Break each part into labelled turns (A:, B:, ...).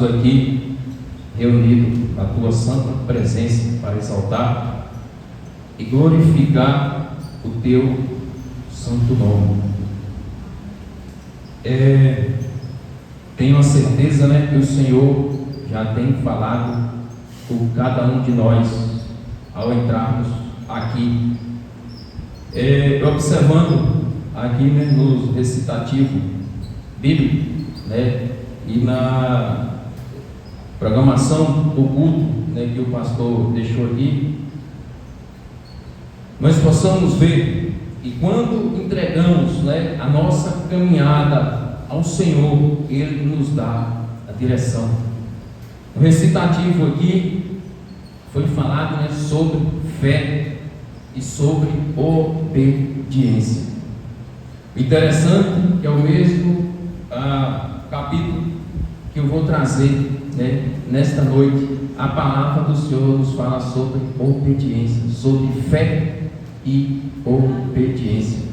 A: aqui reunido na tua santa presença para exaltar e glorificar o teu santo nome. Tenho a certeza, que o Senhor já tem falado com cada um de nós ao entrarmos aqui. Observando aqui, no recitativo bíblico, e na programação do culto, que o pastor deixou aqui, nós possamos ver que quando entregamos, a nossa caminhada ao Senhor, Ele nos dá a direção. No recitativo aqui foi falado, sobre fé e sobre obediência. O interessante que é o mesmo capítulo que eu vou trazer, nesta noite. A palavra do Senhor nos fala sobre obediência, sobre fé e obediência.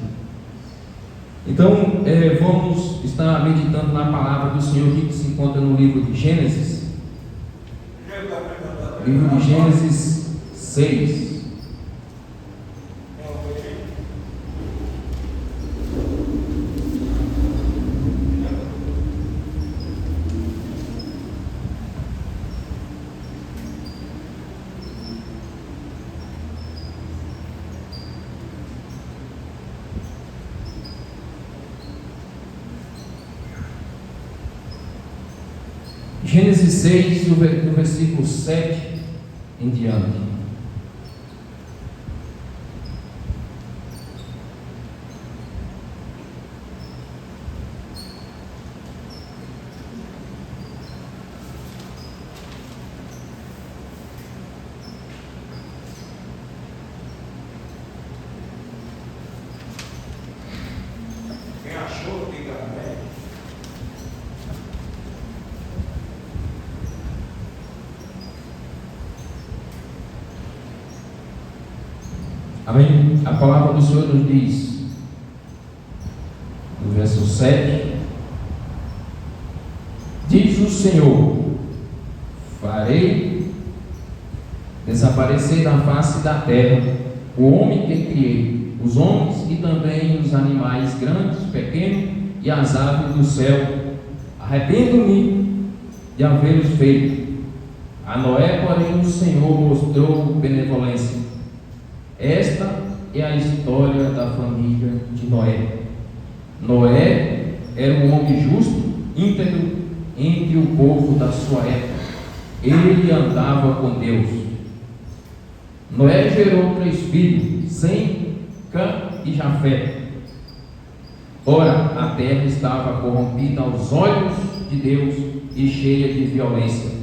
A: Então, vamos estar meditando na palavra do Senhor que se encontra no livro de Gênesis. Livro de Gênesis 6. Gênesis 6, do versículo 7 em diante.
B: Quem achou, fica bem.
A: Amém? A palavra do Senhor nos diz, no verso 7, diz o Senhor: farei desaparecer da face da terra o homem que criei, os homens e também os animais grandes, pequenos e as aves do céu. Arrependo-me de havê-los feito. A Noé, porém, o Senhor mostrou benevolência. Esta é a história da família de Noé. Noé era um homem justo, íntegro entre o povo da sua época. Ele andava com Deus. Noé gerou 3 filhos, Sem, Cã e Jafé. Ora, a terra estava corrompida aos olhos de Deus e cheia de violência.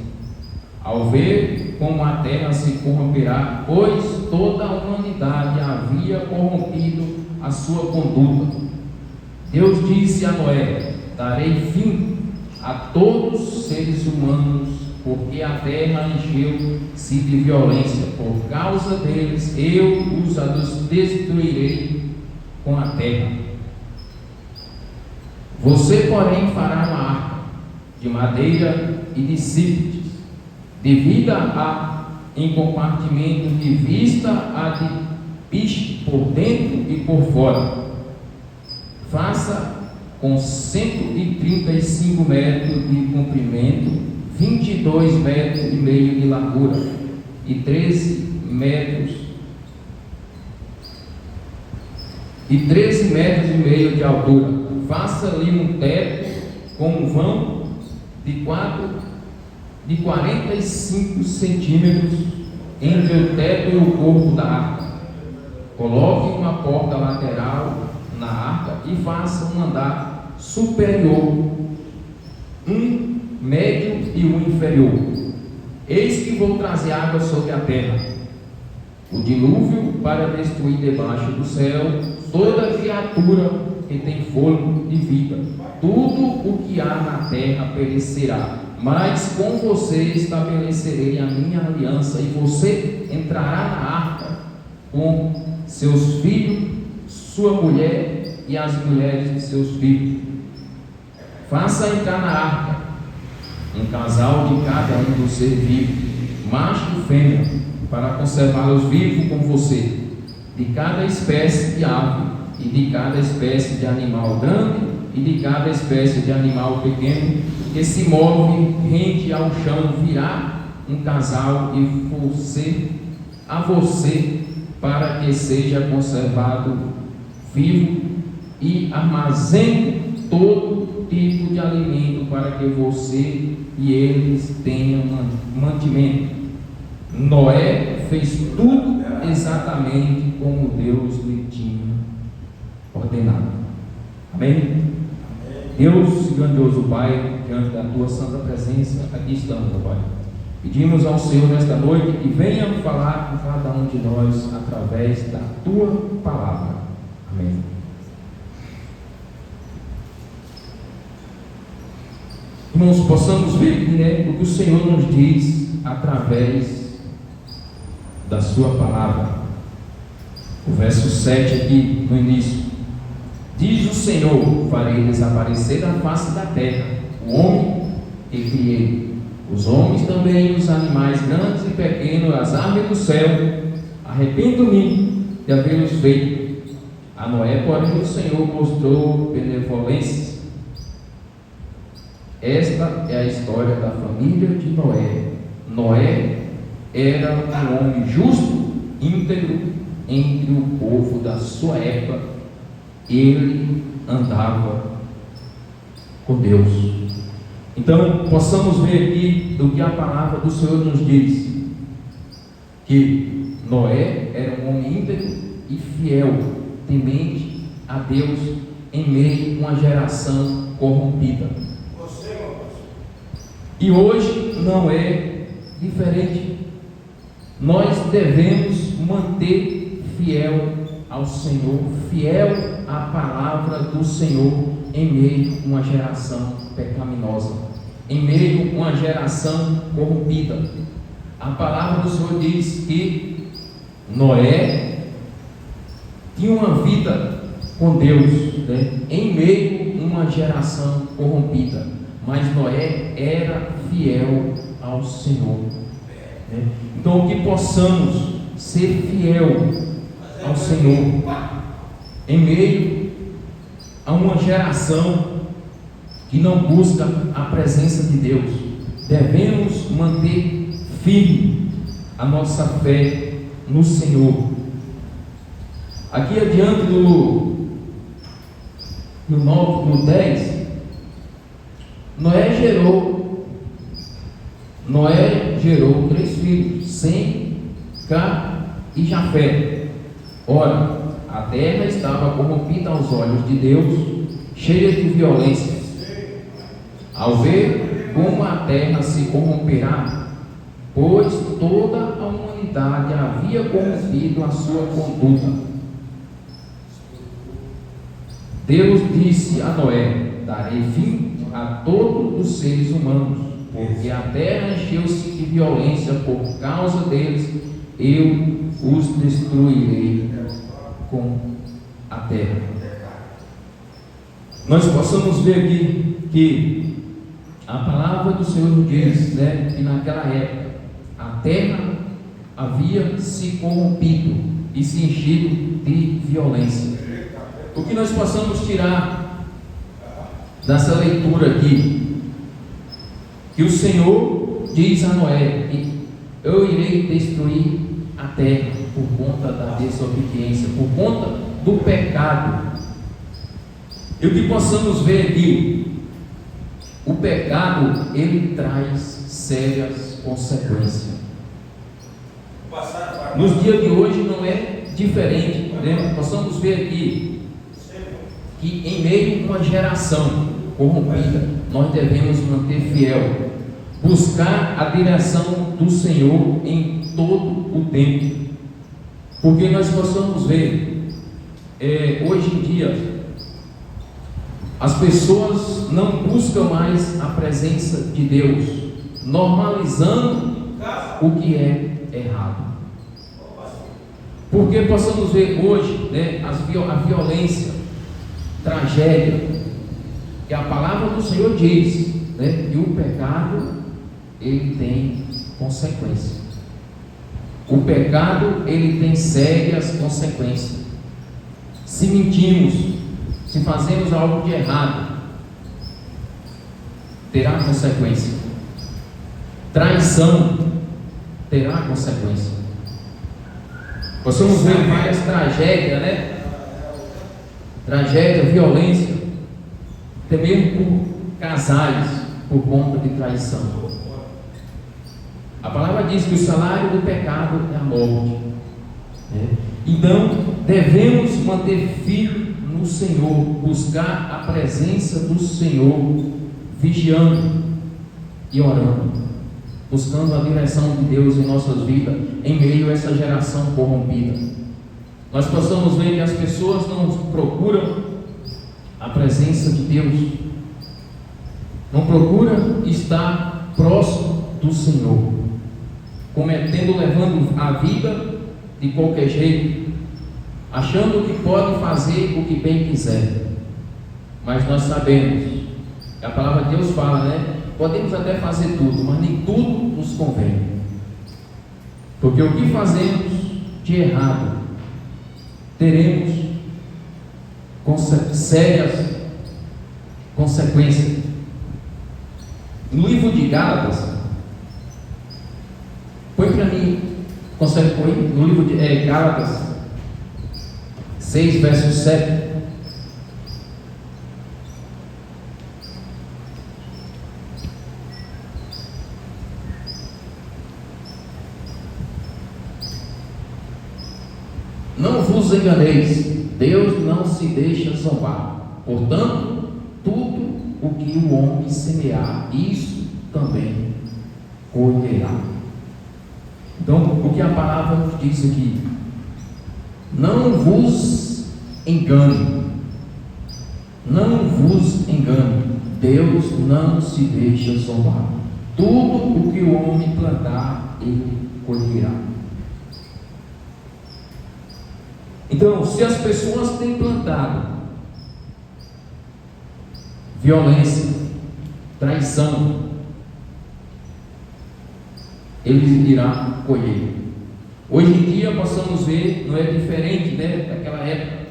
A: Ao ver como a terra se corromperá, pois toda a humanidade havia corrompido a sua conduta, Deus disse a Noé: darei fim a todos os seres humanos, porque a terra encheu-se de violência. Por causa deles eu os destruirei com a terra. Você, porém, fará uma arca de madeira e de cípedes, de vida em compartimento, de vista a de piche por dentro e por fora. Faça com 135 metros de comprimento, 22 metros e meio de largura e 13 metros e meio de altura. Faça-lhe um teto com um vão de 45 centímetros entre o teto e o corpo da arca. Coloque uma porta lateral na arca e faça um andar superior, um médio e um inferior. Eis que vou trazer água sobre a terra, o dilúvio, para destruir debaixo do céu toda criatura que tem fôlego de vida. Tudo o que há na terra perecerá, mas com você estabelecerei a minha aliança, e você entrará na arca com seus filhos, sua mulher e as mulheres de seus filhos. Faça entrar na arca um casal de cada um do ser vivo, macho e fêmea, para conservá-los vivos com você, de cada espécie de ave e de cada espécie de animal grande e de cada espécie de animal pequeno que se move rente ao chão, virá um casal e a você para que seja conservado vivo e armazene todo tipo de alimento para que você e eles tenham mantimento. Noé fez tudo exatamente como Deus lhe tinha ordenado. Amém? Deus, grandioso Pai, diante da tua santa presença, aqui estamos, ó Pai. Pedimos ao Senhor nesta noite que venha falar com cada um de nós através da tua palavra. Amém. Irmãos, possamos ver o que o Senhor nos diz através da sua palavra. O verso 7 aqui no início: diz o Senhor: farei desaparecer da face da terra o homem que criei, os homens também, os animais grandes e pequenos, as aves do céu. Arrependo-me de havê-los feito. A Noé, porém, o Senhor mostrou benevolência. Esta é a história da família de Noé. Noé era um homem justo, íntegro entre o povo da sua época. Ele andava com Deus. Então, possamos ver aqui do que a palavra do Senhor nos diz, que Noé era um homem íntegro e fiel, temente a Deus em meio a uma geração corrompida. E hoje não é diferente. Nós devemos manter fiel ao Senhor, fiel à palavra do Senhor em meio a uma geração pecaminosa, em meio a uma geração corrompida. A palavra do Senhor diz que Noé tinha uma vida com Deus, em meio a uma geração corrompida, mas Noé era fiel ao Senhor. Então, que possamos ser fiel ao Senhor em meio a uma geração que não busca a presença de Deus. Devemos manter firme a nossa fé no Senhor. Aqui adiante do 9, no 10, Noé gerou 3 filhos, Sem, Cã e Jafé. Ora, a terra estava corrompida aos olhos de Deus, cheia de violência. Ao ver como a terra se corromperá, pois toda a humanidade havia corrompido a sua conduta, Deus disse a Noé: darei fim a todos os seres humanos, porque a terra encheu-se de violência por causa deles. Eu os destruirei com a terra. Nós possamos ver aqui que a palavra do Senhor diz, que naquela época a terra havia se corrompido e se enchido de violência. O que nós possamos tirar dessa leitura aqui, que o Senhor diz a Noé que eu irei destruir a terra por conta da desobediência, por conta do pecado. E o que possamos ver aqui, o pecado ele traz sérias consequências. Nos dias de hoje não é diferente, Possamos ver aqui que em meio a uma geração corrompida, nós devemos manter fiel, buscar a direção do Senhor em todo o tempo, porque nós possamos ver, hoje em dia, as pessoas não buscam mais a presença de Deus, normalizando o que é errado. Porque possamos ver hoje, a violência, tragédia, que a palavra do Senhor diz, né? E o pecado, ele tem consequência. O pecado, ele tem sérias consequências. Se mentimos, se fazemos algo de errado, terá consequência. Traição terá consequência. Nós vamos ver várias tragédias, né? Tragédia, violência, até mesmo por casais, por conta de traição. A palavra diz que o salário do pecado é a morte, né? Então, devemos manter firme no Senhor, buscar a presença do Senhor, vigiando e orando, buscando a direção de Deus em nossas vidas, em meio a essa geração corrompida. Nós possamos ver que as pessoas não procuram a presença de Deus, não procuram estar próximo do Senhor, cometendo, levando a vida de qualquer jeito, achando que pode fazer o que bem quiser. Mas nós sabemos, a palavra de Deus fala, né? Podemos até fazer tudo, mas nem tudo nos convém. Porque o que fazemos de errado, teremos sérias consequências. No livro de Gálatas, põe para mim, consegue pôr no livro de Gálatas 6, verso 7. Não vos enganeis, Deus não se deixa zombar. Portanto, tudo o que o homem semear, isso também colherá. Então, o que a palavra nos diz aqui: não vos engane, não vos engane, Deus não se deixa zombar. Tudo o que o homem plantar, ele colherá. Então, se as pessoas têm plantado violência, traição, eles irão colher. Hoje em dia possamos ver, não é diferente, né, daquela época.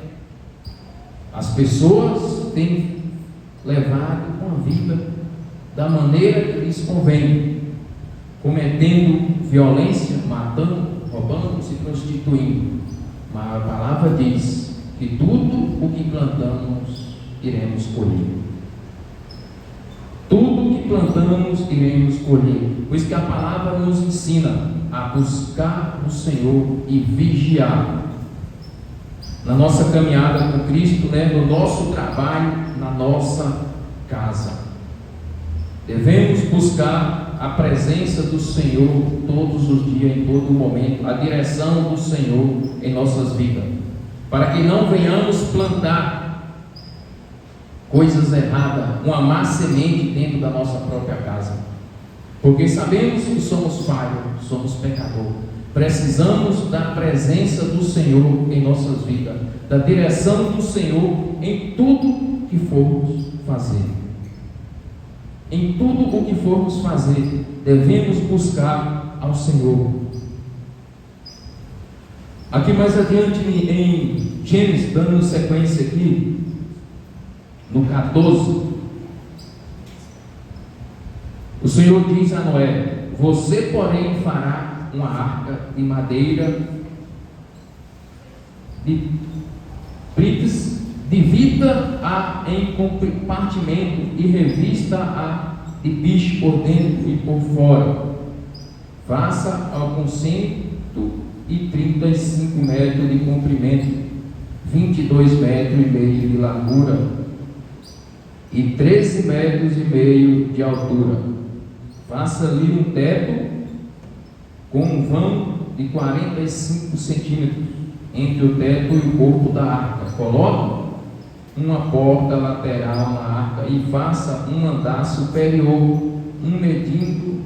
A: As pessoas têm levado uma vida da maneira que lhes convém, cometendo violência, matando, roubando, se prostituindo. Mas a palavra diz que tudo o que plantamos iremos colher. Tudo o que plantamos iremos colher. Pois que a palavra nos ensina a buscar o Senhor e vigiar na nossa caminhada com Cristo, né? No nosso trabalho, na nossa casa. Devemos buscar a presença do Senhor todos os dias, em todo momento, a direção do Senhor em nossas vidas, para que não venhamos plantar coisas erradas, uma má semente dentro da nossa própria casa, porque sabemos que somos falhos, somos pecadores, precisamos da presença do Senhor em nossas vidas, da direção do Senhor em tudo que formos fazer. Em tudo o que formos fazer, devemos buscar ao Senhor. Aqui mais adiante em Gênesis, dando sequência aqui, no 14, o Senhor diz a Noé: você, porém, fará uma arca de madeira de brites, divida-a em compartimento e revista-a de bicho por dentro e por fora. Faça alguns 135 metros de comprimento, 22 metros e meio de largura e 13 metros e meio de altura. Faça ali um teto com um vão de 45 centímetros entre o teto e o corpo da arca. Coloque uma porta lateral na arca e faça um andar superior, um medindo,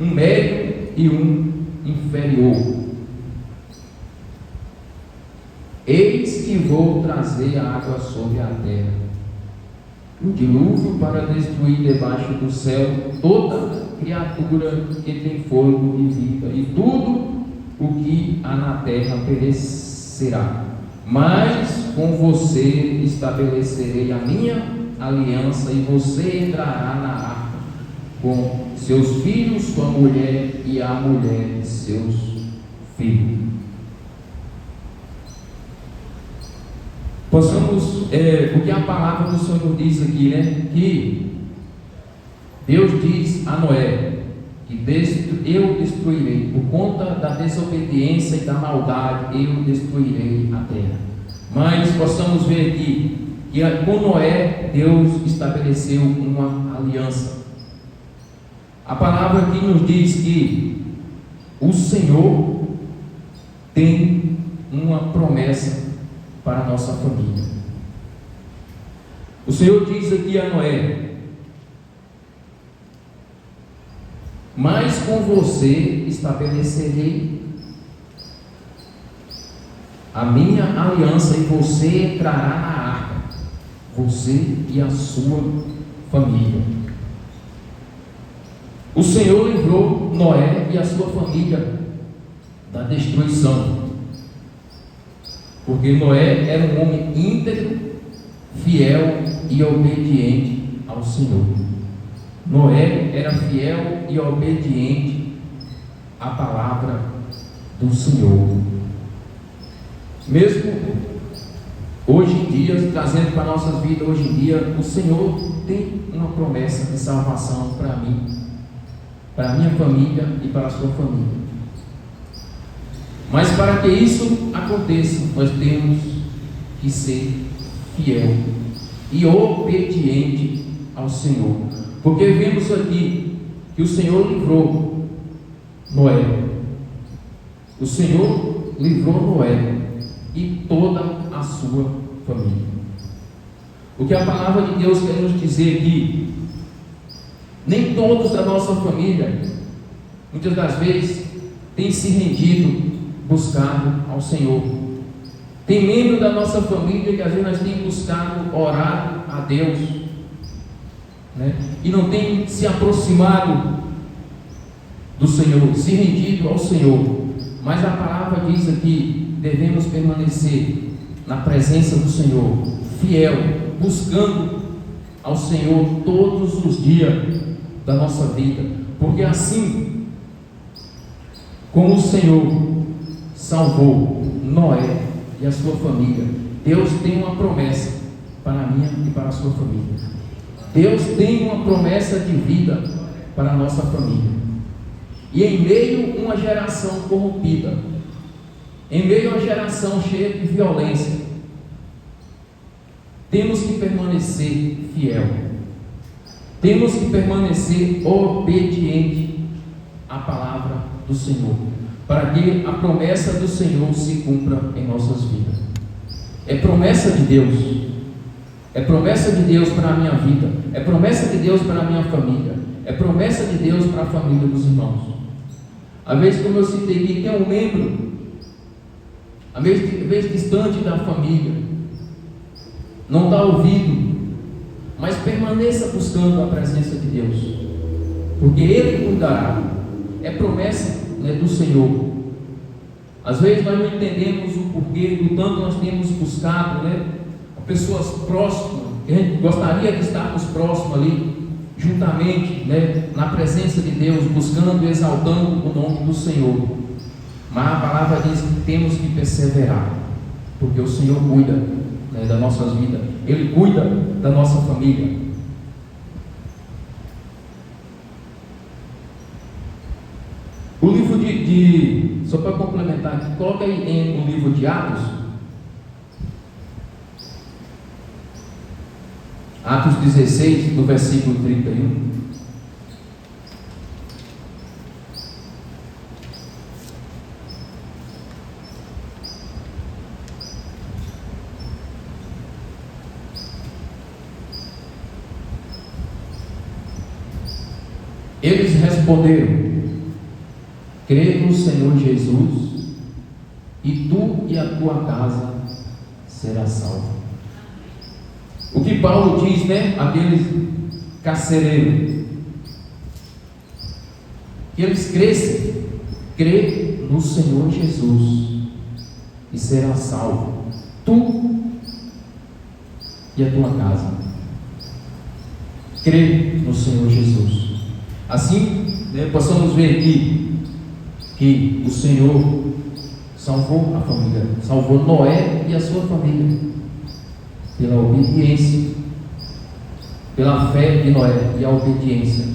A: um médio e um inferior. Eis que vou trazer a água sobre a terra, o dilúvio para destruir debaixo do céu toda criatura que tem fôlego e vida, e tudo o que há na terra perecerá. Mas com você estabelecerei a minha aliança, e você entrará na arca com seus filhos, sua mulher e a mulher de seus filhos. Possamos, o que a palavra do Senhor diz aqui, né? Que Deus diz a Noé que eu destruirei, por conta da desobediência e da maldade, eu destruirei a terra. Mas possamos ver aqui que com Noé Deus estabeleceu uma aliança. A palavra aqui nos diz que o Senhor tem uma promessa para a nossa família. O Senhor diz aqui a Noé: mas com você estabelecerei a minha aliança, e você entrará na arca, você e a sua família. O Senhor livrou Noé e a sua família da destruição, porque Noé era um homem íntegro, fiel e obediente ao Senhor. Noé era fiel e obediente à palavra do Senhor. Mesmo hoje em dia, trazendo para a nossa vida hoje em dia, o Senhor tem uma promessa de salvação para mim, para a minha família e para a sua família. Mas para que isso aconteça, nós temos que ser fiel e obediente ao Senhor. Porque vemos aqui que o Senhor livrou Noé. O Senhor livrou Noé e toda a sua família. O que a palavra de Deus quer nos dizer aqui: nem todos da nossa família, muitas das vezes, têm se rendido, buscado ao Senhor. Tem membro da nossa família que às vezes nós temos buscado, orado a Deus, né? E não tem se aproximado do Senhor, se rendido ao Senhor. Mas a palavra diz aqui: devemos permanecer na presença do Senhor, fiel, buscando ao Senhor todos os dias da nossa vida, porque assim como o Senhor salvou Noé e a sua família, Deus tem uma promessa para a minha e para a sua família. Deus tem uma promessa de vida para a nossa família. E em meio a uma geração corrompida, em meio a uma geração cheia de violência, temos que permanecer fiel, temos que permanecer obediente à palavra do Senhor, para que a promessa do Senhor se cumpra em nossas vidas. É promessa de Deus, é promessa de Deus para a minha vida, é promessa de Deus para a minha família, é promessa de Deus para a família dos irmãos. Às vezes, como eu citei aqui, tem um membro, às vezes distante da família, não está ouvindo, mas permaneça buscando a presença de Deus, porque Ele cuidará. É promessa, né, do Senhor. Às vezes nós não entendemos o porquê do tanto nós temos buscado, né, pessoas próximas, que a gente gostaria de estarmos próximos ali, juntamente, né, na presença de Deus, buscando e exaltando o nome do Senhor. Mas a palavra diz que temos que perseverar, porque o Senhor cuida, né, das nossas vidas, Ele cuida da nossa família. O livro só para complementar aqui, coloca aí o livro de Atos. Atos 16, no versículo 31. Eles responderam: crê no Senhor Jesus, e tu e a tua casa será salvo. O que Paulo diz, né? Aqueles carcereiros, que eles crescem, crê no Senhor Jesus e será salvo, tu e a tua casa. Crê no Senhor Jesus. Assim, né, possamos ver aqui que o Senhor salvou a família, salvou Noé e a sua família, pela obediência, pela fé de Noé e a obediência.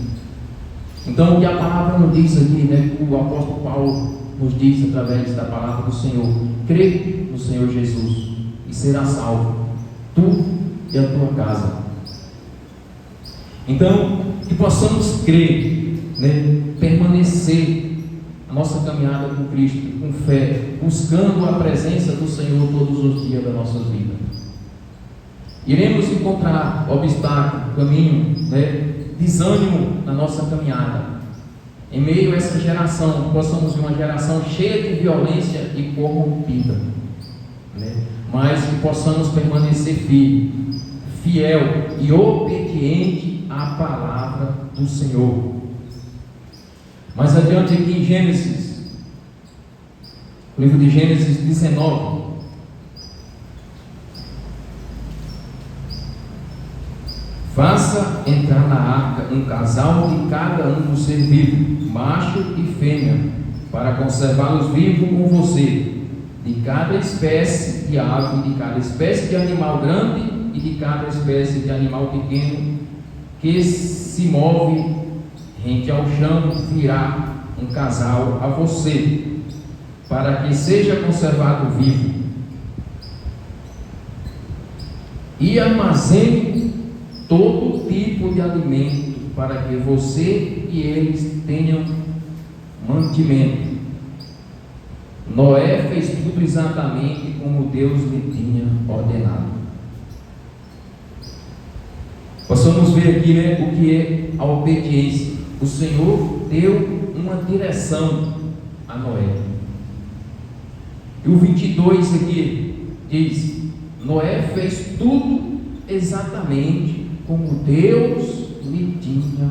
A: Então, o que a palavra nos diz aqui, né, o apóstolo Paulo nos diz através da palavra do Senhor: crê no Senhor Jesus e será salvo, tu e a tua casa. Então, que possamos crer, né, permanecer a nossa caminhada com Cristo, com fé, buscando a presença do Senhor todos os dias da nossa vida. Iremos encontrar obstáculo, caminho, né, desânimo na nossa caminhada. Em meio a essa geração, possamos ver uma geração cheia de violência e corrompida, né? Mas que possamos permanecer fiel e obediente à palavra do Senhor. Mais adiante aqui em Gênesis, livro de Gênesis 19, faça entrar na arca um casal de cada um do ser vivo, macho e fêmea, para conservá-los vivos com você, de cada espécie de ave, de cada espécie de animal grande e de cada espécie de animal pequeno que se move rente ao chão, virá um casal a você, para que seja conservado vivo. E armazene todo tipo de alimento, para que você e eles tenham mantimento. Noé fez tudo exatamente como Deus lhe tinha ordenado. Possamos ver aqui, né, o que é a obediência. O Senhor deu uma direção a Noé. E o 22 aqui diz: Noé fez tudo exatamente como Deus lhe tinha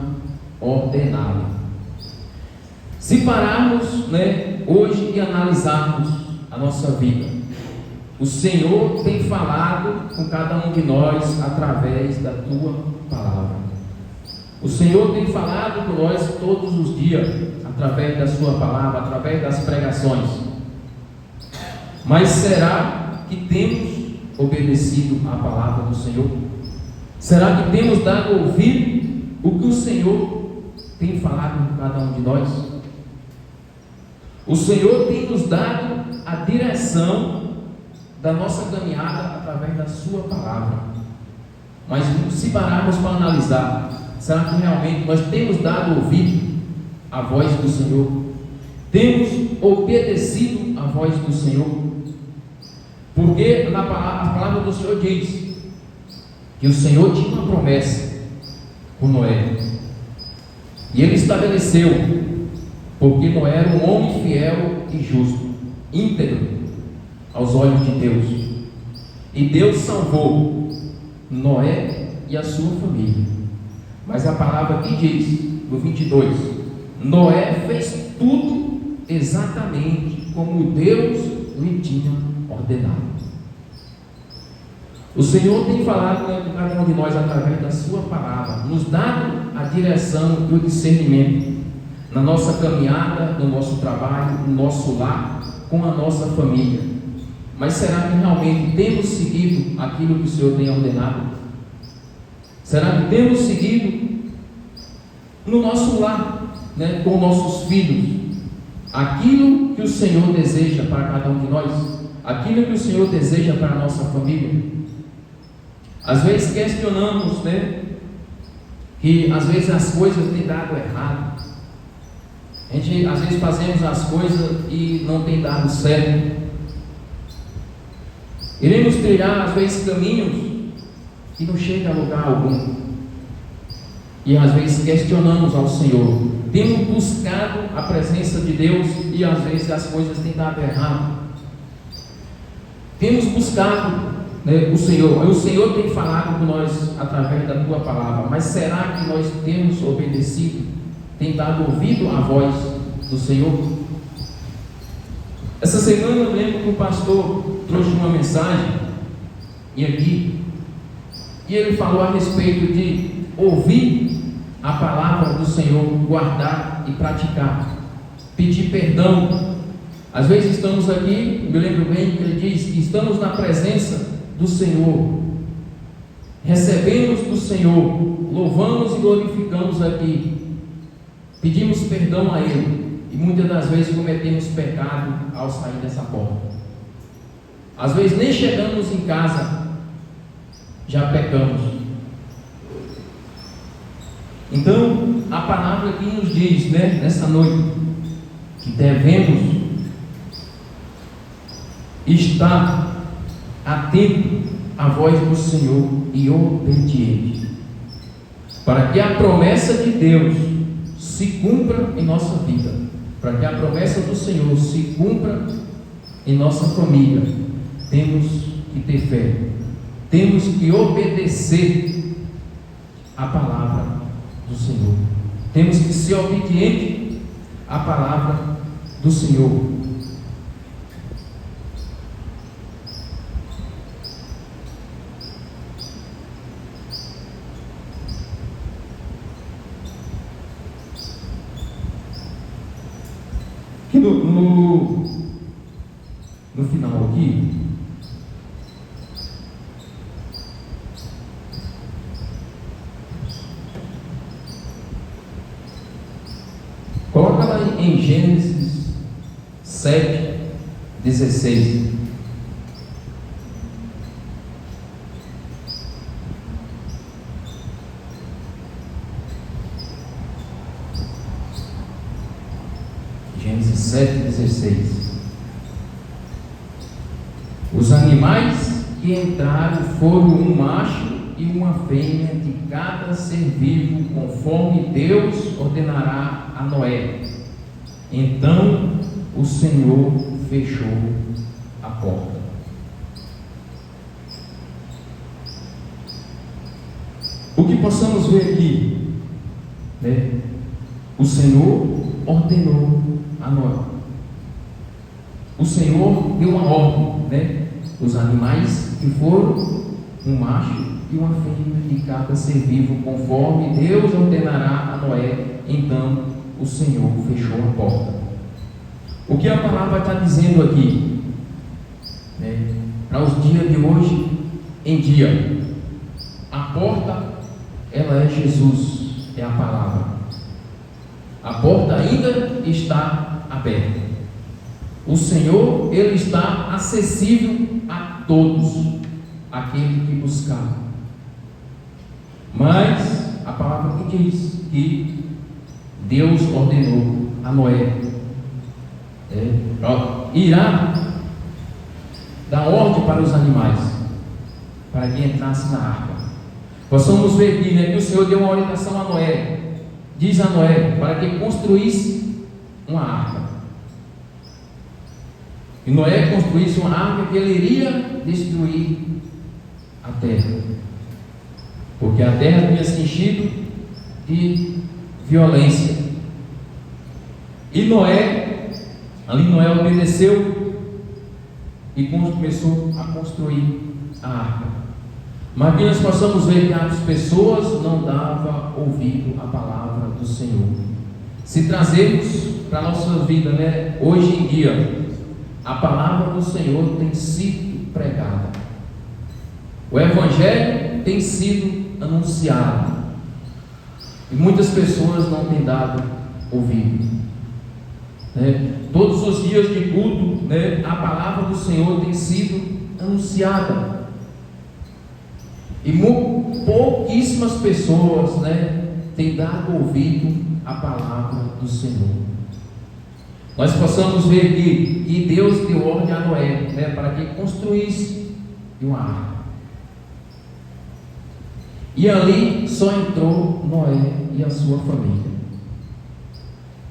A: ordenado. Se pararmos, né, hoje e analisarmos a nossa vida, o Senhor tem falado com cada um de nós através da tua palavra. O Senhor tem falado com nós todos os dias, através da sua palavra, através das pregações. Mas será que temos obedecido à palavra do Senhor? Será que temos dado ouvido o que o Senhor tem falado com cada um de nós? O Senhor tem nos dado a direção da nossa caminhada através da sua palavra. Mas se pararmos para analisar, será que realmente nós temos dado ouvido à voz do Senhor? Temos obedecido à voz do Senhor? Porque a palavra do Senhor diz que o Senhor tinha uma promessa com Noé, e ele estabeleceu, porque Noé era um homem fiel e justo, íntegro aos olhos de Deus, e Deus salvou Noé e a sua família. Mas a palavra aqui diz, no 22, Noé fez tudo exatamente como Deus lhe tinha ordenado. O Senhor tem falado com cada um de nós através da sua palavra, nos dando a direção e o discernimento na nossa caminhada, no nosso trabalho, no nosso lar, com a nossa família. Mas será que realmente temos seguido aquilo que o Senhor tem ordenado? Será que temos seguido no nosso lar, né, com nossos filhos, aquilo que o Senhor deseja para cada um de nós, aquilo que o Senhor deseja para a nossa família? Às vezes questionamos, né, que às vezes as coisas têm dado errado. A gente às vezes fazemos as coisas e não tem dado certo. Iremos trilhar às vezes caminhos que não chegam a lugar algum. E às vezes questionamos ao Senhor. Temos buscado a presença de Deus e às vezes as coisas têm dado errado. Temos buscado né, o Senhor tem falado com nós através da tua palavra, mas será que nós temos obedecido, tem dado ouvido à voz do Senhor? Essa semana eu lembro que o pastor trouxe uma mensagem e ele falou a respeito de ouvir a palavra do Senhor, guardar e praticar, pedir perdão. Às vezes estamos aqui, me lembro bem que ele diz que estamos na presença do Senhor, recebemos do Senhor, louvamos e glorificamos aqui, pedimos perdão a Ele, e muitas das vezes cometemos pecado ao sair dessa porta. Às vezes nem chegamos em casa, já pecamos. Então, a palavra aqui nos diz, né, nessa noite, que devemos estar atento à voz do Senhor e obediente, para que a promessa de Deus se cumpra em nossa vida, para que a promessa do Senhor se cumpra em nossa família. Temos que ter fé, temos que obedecer a palavra do Senhor, temos que ser obediente à palavra do Senhor. Que no final aqui, coloca lá em Gênesis 7:16. Gênesis 7:16. Os animais que entraram foram um macho e uma fêmea de cada ser vivo, conforme Deus ordenará a Noé. Então o Senhor fechou a porta. O que possamos ver aqui, né? O Senhor ordenou a Noé. O Senhor deu uma ordem, né? Os animais que foram um macho e uma fêmea de cada ser vivo, conforme Deus ordenará a Noé. Então o Senhor fechou a porta. O que a palavra está dizendo aqui, né? Para os dias de hoje em dia, a porta, ela é Jesus, é a palavra. A porta ainda está aberta. O Senhor, Ele está acessível a todos, aquele que buscar. Mas a palavra que diz que Deus ordenou a Noé, irá dar ordem para os animais, para que entrasse na arca. Possamos ver aqui, né, que o Senhor deu uma orientação a Noé. Diz a Noé para que construísse uma arca. E Noé construísse uma arca que ele iria destruir a terra, porque a terra tinha se enchido de violência. E Noé obedeceu e começou a construir a arca. Mas aqui nós possamos ver que as pessoas não davam ouvido à palavra do Senhor. Se trazermos para a nossa vida, né, hoje em dia, a palavra do Senhor tem sido pregada, o Evangelho tem sido anunciado, e muitas pessoas não têm dado ouvido, né? Todos os dias de culto, né, a palavra do Senhor tem sido anunciada, e pouquíssimas pessoas, né, têm dado ouvido à palavra do Senhor. Nós possamos ver que Deus deu ordem a Noé, né, para que construísse uma arca. E ali só entrou Noé e a sua família,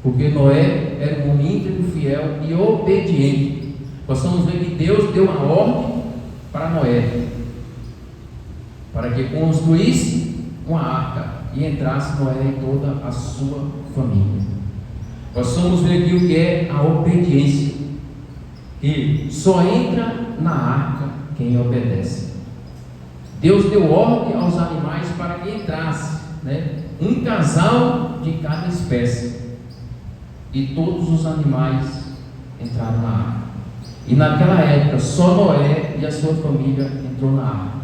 A: porque Noé era um homem íntegro, fiel e obediente. Possamos ver que Deus deu uma ordem para Noé, para que construísse uma arca e entrasse Noé e toda a sua família. Possamos ver aqui o que é a obediência, que só entra na arca quem obedece. Deus deu ordem aos animais para que entrasse, um casal de cada espécie, e todos os animais entraram na arca. E naquela época só Noé e a sua família entrou na arca.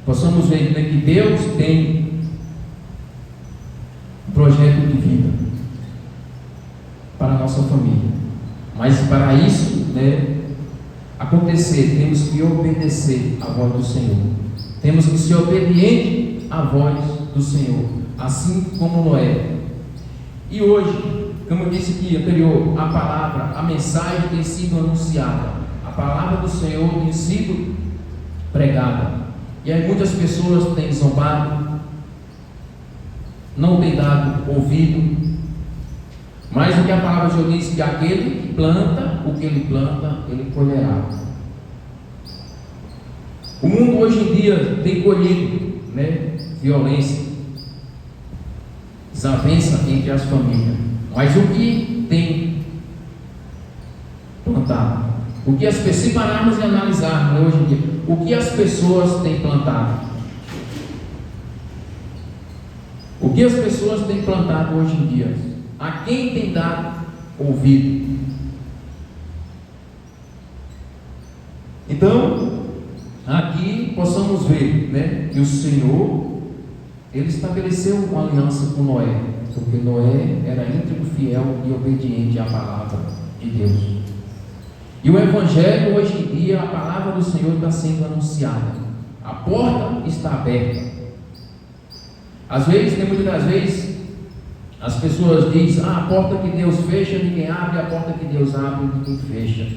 A: Possamos ver que Deus tem um projeto de vida para a nossa família, mas para isso acontecer, temos que obedecer à voz do Senhor, temos que ser obediente à voz do Senhor, assim como Noé. E hoje, como eu disse aqui anterior, a palavra, a mensagem tem sido anunciada, a palavra do Senhor tem sido pregada, e aí muitas pessoas têm zombado, não têm dado ouvido. Mas o que a palavra de Deus diz, que aquele que planta, o que ele planta, ele colherá. O mundo hoje em dia tem colhido violência, desavença entre as famílias. Mas o que tem plantado? O que as pessoas, se pararmos e analisarmos hoje em dia, o que as pessoas têm plantado? O que as pessoas têm plantado hoje em dia? A quem tem dado ouvido? Então, aqui possamos ver que o Senhor, Ele estabeleceu uma aliança com Noé, porque Noé era íntegro, fiel e obediente à palavra de Deus. E o Evangelho, hoje em dia, a palavra do Senhor está sendo anunciada, a porta está aberta. Às vezes, muitas das vezes, as pessoas dizem: a porta que Deus fecha, ninguém abre, a porta que Deus abre, ninguém fecha.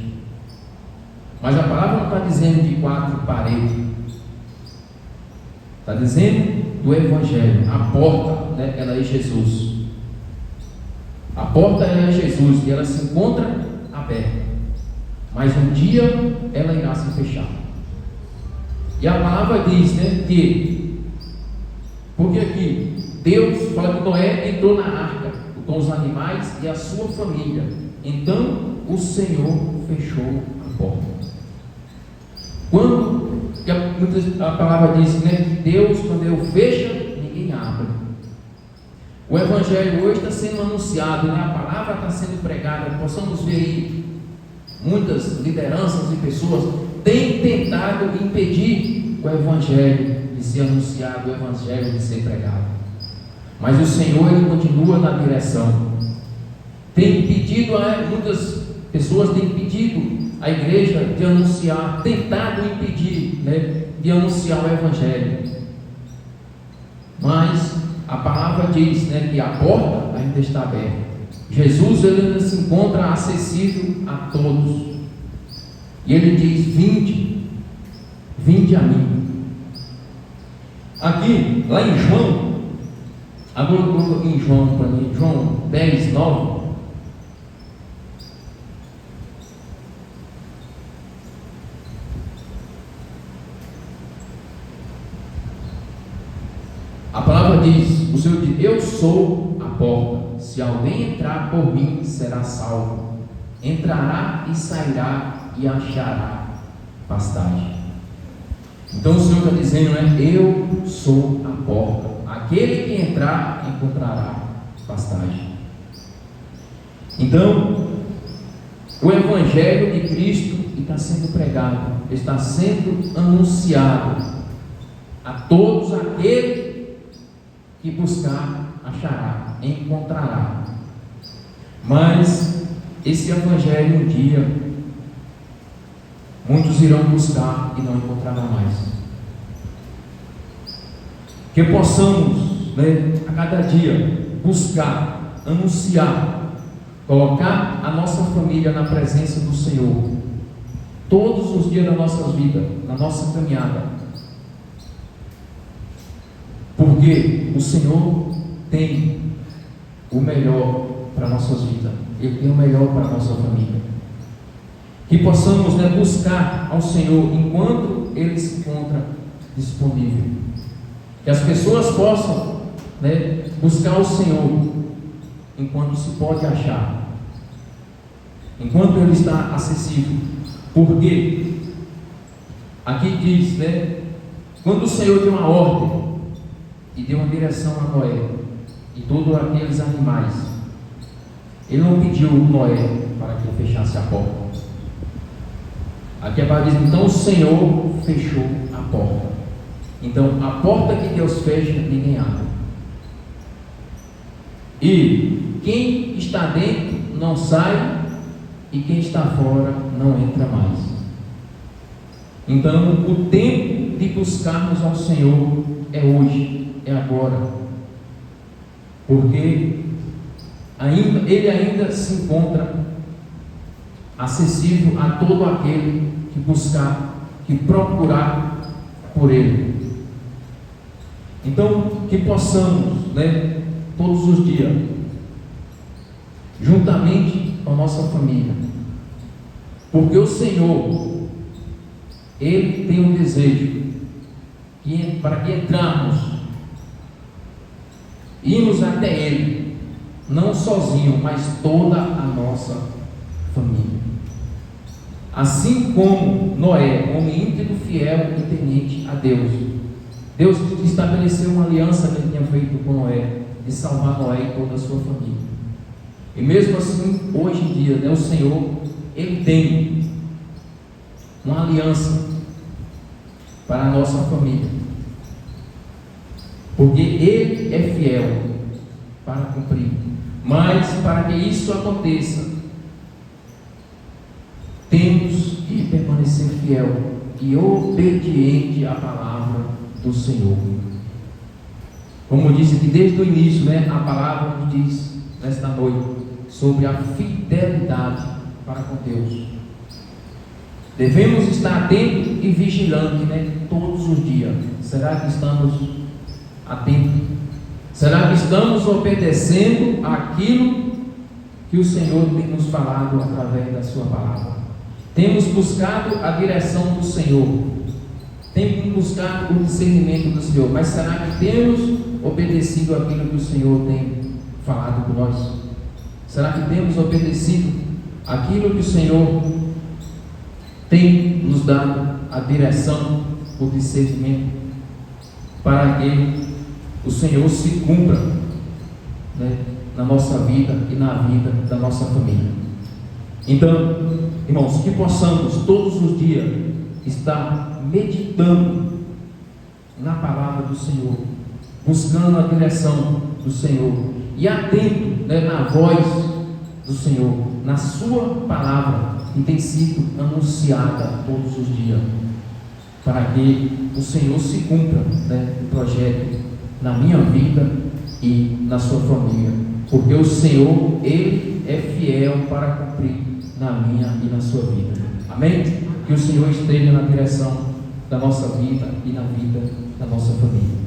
A: Mas a palavra não está dizendo de quatro paredes, está dizendo do Evangelho. A porta, ela é Jesus. A porta, ela é Jesus, e ela se encontra aberta, mas um dia ela irá se fechar. E a palavra diz que, porque aqui Deus fala que Noé entrou na arca com os animais e a sua família. Então o Senhor fechou a porta. Quando a palavra diz que Deus, quando Deus fecha, ninguém abre. O Evangelho hoje está sendo anunciado, a palavra está sendo pregada. Possamos ver aí, muitas lideranças e pessoas têm tentado impedir o Evangelho de ser anunciado, o Evangelho de ser pregado. Mas o Senhor, Ele continua na direção. Tem impedido, muitas pessoas têm impedido a igreja de anunciar, tentado impedir, de anunciar o Evangelho. Mas a palavra diz, que a porta ainda está aberta. Jesus, Ele ainda se encontra acessível a todos. E Ele diz: vinde a mim. Aqui, lá em João, agora em João para mim, João 10, 9. A palavra diz: o Senhor diz: eu sou a porta, se alguém entrar por mim, será salvo. Entrará e sairá e achará pastagem. Então o Senhor está dizendo, eu sou a porta. Aquele que entrar, encontrará pastagem. Então, o Evangelho de Cristo está sendo pregado, está sendo anunciado a todos aqueles que buscar, achará, encontrará. Mas esse Evangelho, um dia, muitos irão buscar e não encontrarão mais. Que possamos, a cada dia, buscar, anunciar, colocar a nossa família na presença do Senhor, todos os dias da nossa vida, na nossa caminhada, porque o Senhor tem o melhor para nossas vidas, Ele tem o melhor para a nossa família. Que possamos buscar ao Senhor enquanto Ele se encontra disponível. Que as pessoas possam, buscar o Senhor enquanto se pode achar, enquanto Ele está acessível. Porque aqui diz, quando o Senhor deu uma ordem e deu uma direção a Noé e todos aqueles animais, Ele não pediu Noé para que ele fechasse a porta. Aqui a Bíblia diz, então o Senhor fechou a porta. Então a porta que Deus fecha, ninguém abre. E quem está dentro não sai, e quem está fora não entra mais. Então o tempo de buscarmos ao Senhor é hoje, é agora. Porque Ele ainda se encontra acessível a todo aquele que buscar, que procurar por Ele. Então, que possamos, todos os dias, juntamente com a nossa família, porque o Senhor, Ele tem um desejo para que entrarmos, irmos até Ele, não sozinho, mas toda a nossa família. Assim como Noé, homem íntegro, fiel e temente a Deus, Deus estabeleceu uma aliança que Ele tinha feito com Noé, de salvar Noé e toda a sua família. E mesmo assim, hoje em dia, o Senhor, Ele tem uma aliança para a nossa família, porque Ele é fiel para cumprir. Mas para que isso aconteça, temos que permanecer fiel e obediente à palavra do Senhor. Como disse aqui desde o início, a palavra nos diz nesta noite sobre a fidelidade para com Deus. Devemos estar atentos e vigilantes, todos os dias. Será que estamos atentos? Será que estamos obedecendo aquilo que o Senhor tem nos falado através da sua palavra? Temos buscado a direção do Senhor, temos buscado o discernimento do Senhor, mas será que temos obedecido aquilo que o Senhor tem falado com nós? Será que temos obedecido aquilo que o Senhor tem nos dado a direção, o discernimento, para que o Senhor se cumpra na nossa vida e na vida da nossa família? Então, irmãos, que possamos todos os dias estar meditando na palavra do Senhor, buscando a direção do Senhor e atento na voz do Senhor, na sua palavra que tem sido anunciada todos os dias, para que o Senhor se cumpra o projeto na minha vida e na sua família, porque o Senhor, Ele é fiel para cumprir na minha e na sua vida. Amém? Que o Senhor esteja na direção da nossa vida e na vida da nossa família.